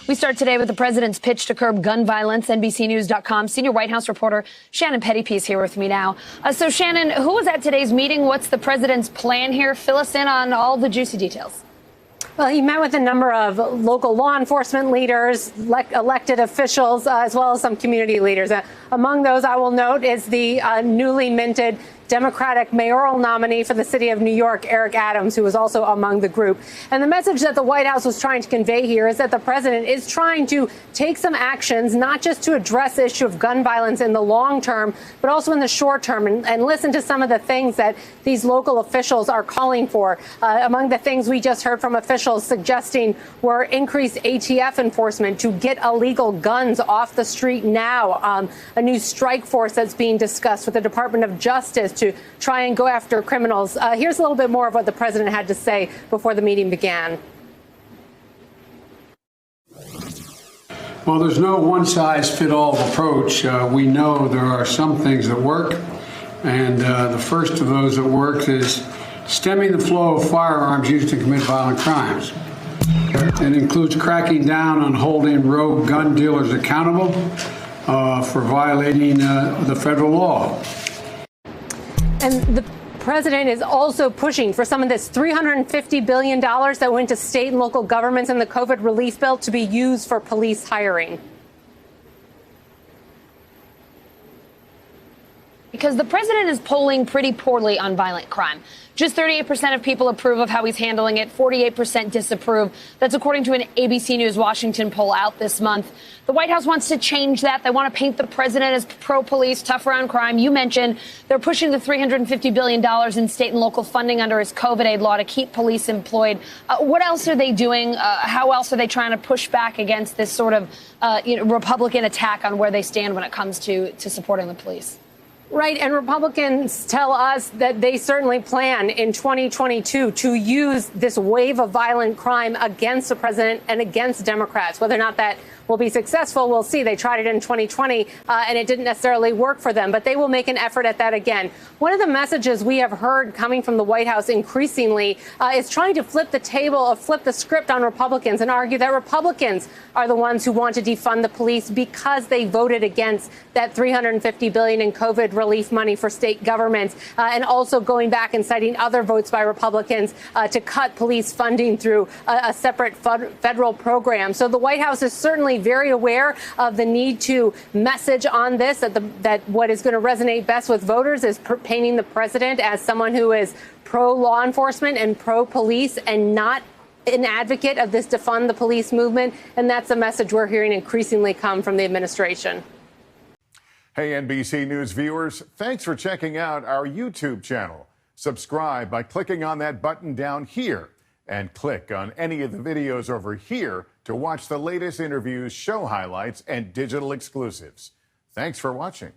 We start today with the president's pitch to curb gun violence. NBCNews.com senior White House reporter Shannon Pettypiece here with me now. So, Shannon, who was at today's meeting? What's the president's plan here? Fill us in on all the juicy details. Well, he met with a number of local law enforcement leaders, elected officials, as well as some community leaders. Among those, I will note, is the newly minted Democratic mayoral nominee for the city of New York, Eric Adams, who was also among the group. And the message that the White House was trying to convey here is that the president is trying to take some actions, not just to address the issue of gun violence in the long term, but also in the short term, and listen to some of the things that these local officials are calling for. Among the things we just heard from officials suggesting were increased ATF enforcement to get illegal guns off the street now, a new strike force that's being discussed with the Department of Justice to try and go after criminals. Here's a little bit more of what the president had to say before the meeting began. Well, there's no one-size-fits-all approach. We know there are some things that work, and the first of those that works is stemming the flow of firearms used to commit violent crimes. It includes cracking down on holding rogue gun dealers accountable for violating the federal law. And the president is also pushing for some of this $350 billion that went to state and local governments in the COVID relief bill to be used for police hiring. Because the president is polling pretty poorly on violent crime. Just 38% of people approve of how he's handling it, 48% disapprove. That's according to an ABC News Washington poll out this month. The White House wants to change that. They want to paint the president as pro-police, tougher on crime. You mentioned they're pushing the $350 billion in state and local funding under his COVID aid law to keep police employed. What else are they doing? How else are they trying to push back against this sort of Republican attack on where they stand when it comes to supporting the police? Right. And Republicans tell us that they certainly plan in 2022 to use this wave of violent crime against the president and against Democrats. Whether or not that will be successful, we'll see. They tried it in 2020 and it didn't necessarily work for them, but they will make an effort at that again. One of the messages we have heard coming from the White House increasingly is trying to flip the script on Republicans and argue that Republicans are the ones who want to defund the police because they voted against that $350 billion in COVID relief money for state governments, and also going back and citing other votes by Republicans to cut police funding through a separate federal program. So the White House is certainly very aware of the need to message on this, that what is going to resonate best with voters is painting the president as someone who is pro-law enforcement and pro-police and not an advocate of this defund the police movement. And that's a message we're hearing increasingly come from the administration. Hey, NBC News viewers, thanks for checking out our YouTube channel. Subscribe by clicking on that button down here and click on any of the videos over here to watch the latest interviews, show highlights, and digital exclusives. Thanks for watching.